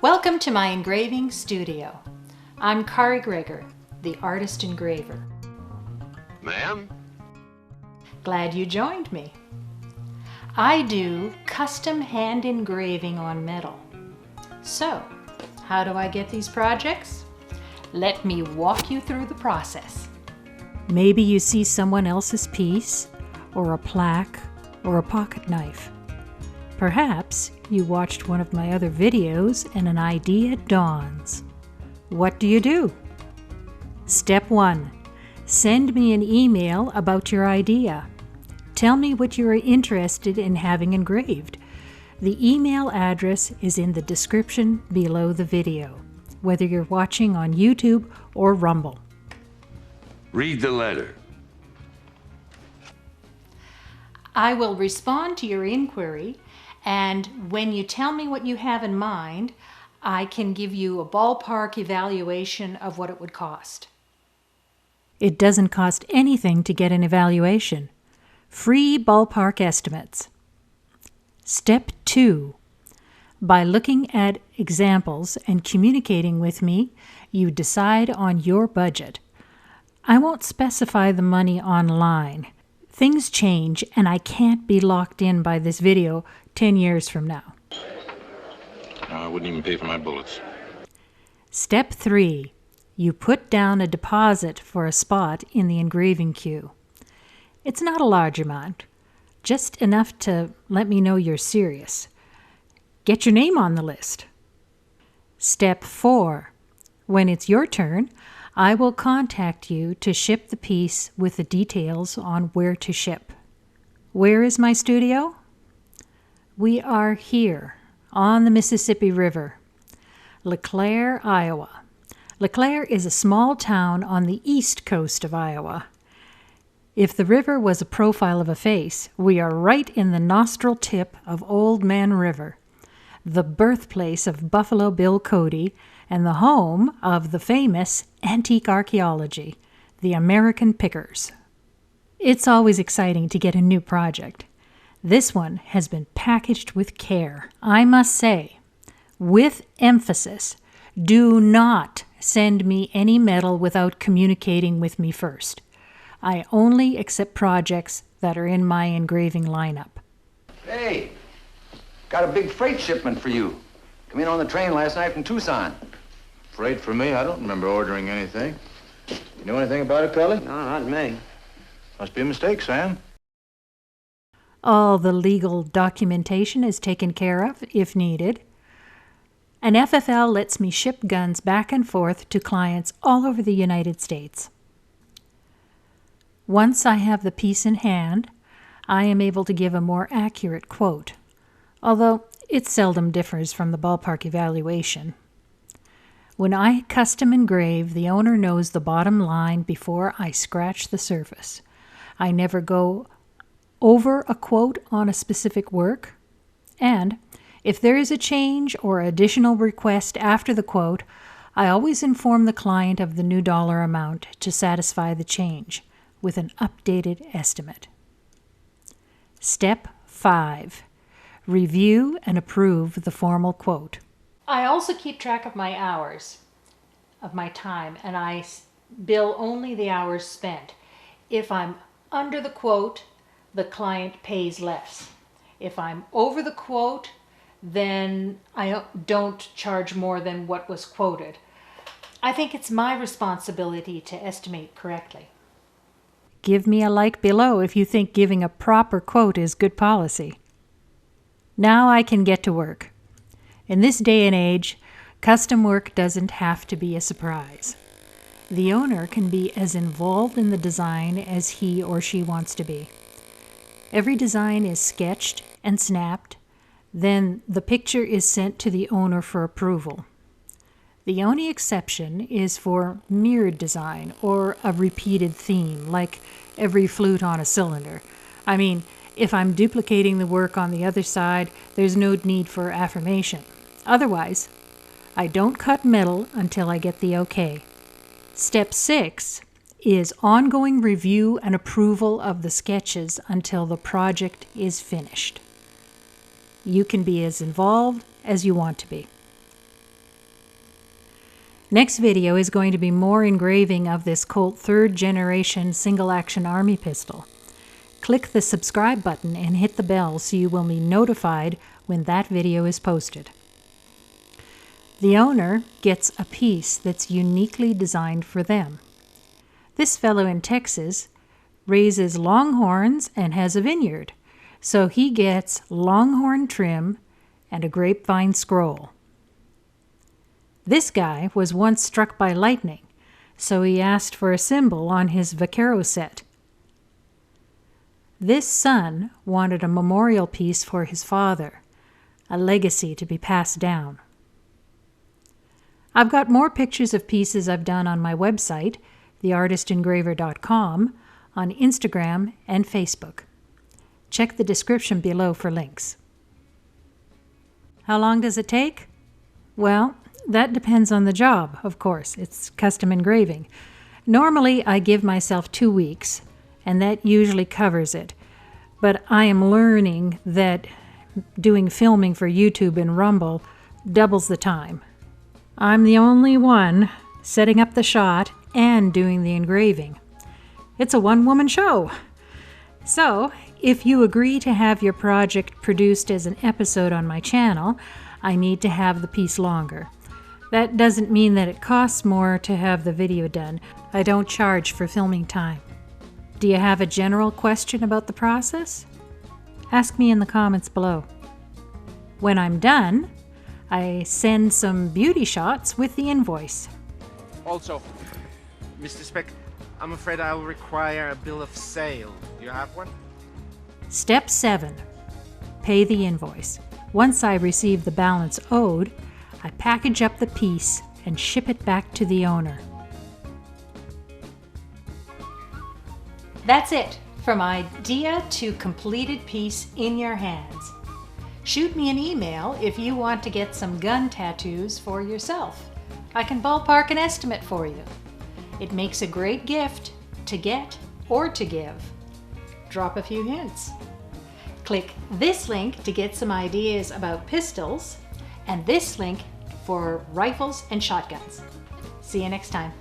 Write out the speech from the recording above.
Welcome to my engraving studio. I'm Karri Gregor, the Artist Engraver. Ma'am? Glad you joined me. I do custom hand engraving on metal. So, how do I get these projects? Let me walk you through the process. Maybe you see someone else's piece, or a plaque, or a pocket knife. Perhaps you watched one of my other videos and an idea dawns. What do? Step 1. Send me an email about your idea. Tell me what you are interested in having engraved. The email address is in the description below the video, whether you're watching on YouTube or Rumble. Read the letter. I will respond to your inquiry, and when you tell me what you have in mind, I can give you a ballpark evaluation of what it would cost. It doesn't cost anything to get an evaluation. Free ballpark estimates. Step 2. By looking at examples and communicating with me, you decide on your budget. I won't specify the money online. Things change, and I can't be locked in by this video 10 years from now. No, I wouldn't even pay for my bullets. Step 3. You put down a deposit for a spot in the engraving queue. It's not a large amount, just enough to let me know you're serious. Get your name on the list. Step 4. When it's your turn, I will contact you to ship the piece with the details on where to ship. Where is my studio? We are here, on the Mississippi River. LeClaire, Iowa. LeClaire is a small town on the east coast of Iowa. If the river was a profile of a face, we are right in the nostril tip of Old Man River, the birthplace of Buffalo Bill Cody and the home of the famous antique archaeology, the American Pickers. It's always exciting to get a new project. This one has been packaged with care. I must say, with emphasis, do not send me any metal without communicating with me first. I only accept projects that are in my engraving lineup. Hey, got a big freight shipment for you. Come in on the train last night from Tucson. Freight for me? I don't remember ordering anything. You know anything about it, Cully? No, not me. Must be a mistake, Sam. All the legal documentation is taken care of, if needed. An FFL lets me ship guns back and forth to clients all over the United States. Once I have the piece in hand, I am able to give a more accurate quote, although it seldom differs from the ballpark evaluation. When I custom engrave, the owner knows the bottom line before I scratch the surface. I never go over a quote on a specific work, and if there is a change or additional request after the quote, I always inform the client of the new dollar amount to satisfy the change with an updated estimate. Step 5. Review and approve the formal quote. I also keep track of my hours, of my time, and I bill only the hours spent. If I'm under the quote, the client pays less. If I'm over the quote, then I don't charge more than what was quoted. I think it's my responsibility to estimate correctly. Give me a like below if you think giving a proper quote is good policy. Now I can get to work. In this day and age, custom work doesn't have to be a surprise. The owner can be as involved in the design as he or she wants to be. Every design is sketched and snapped, then the picture is sent to the owner for approval. The only exception is for mirrored design or a repeated theme, like every flute on a cylinder. I mean, if I'm duplicating the work on the other side, there's no need for affirmation. Otherwise, I don't cut metal until I get the okay. Step 6 is ongoing review and approval of the sketches until the project is finished. You can be as involved as you want to be. Next video is going to be more engraving of this Colt 3rd generation single action army pistol. Click the subscribe button and hit the bell so you will be notified when that video is posted. The owner gets a piece that's uniquely designed for them. This fellow in Texas raises longhorns and has a vineyard, so he gets longhorn trim and a grapevine scroll. This guy was once struck by lightning, so he asked for a symbol on his Vaquero set. This son wanted a memorial piece for his father, a legacy to be passed down. I've got more pictures of pieces I've done on my website, TheArtistEngraver.com, on Instagram and Facebook. Check the description below for links. How long does it take? Well, that depends on the job, of course. It's custom engraving. Normally, I give myself 2 weeks, and that usually covers it. But I am learning that doing filming for YouTube and Rumble doubles the time. I'm the only one setting up the shot and doing the engraving. It's a one-woman show. So, if you agree to have your project produced as an episode on my channel, I need to have the piece longer. That doesn't mean that it costs more to have the video done. I don't charge for filming time. Do you have a general question about the process? Ask me in the comments below. When I'm done, I send some beauty shots with the invoice. Also, Mr. Speck, I'm afraid I'll require a bill of sale. Do you have one? Step 7. Pay the invoice. Once I receive the balance owed, I package up the piece and ship it back to the owner. That's it, from idea to completed piece in your hands. Shoot me an email if you want to get some gun tattoos for yourself. I can ballpark an estimate for you. It makes a great gift to get or to give. Drop a few hints. Click this link to get some ideas about pistols, and this link for rifles and shotguns. See you next time.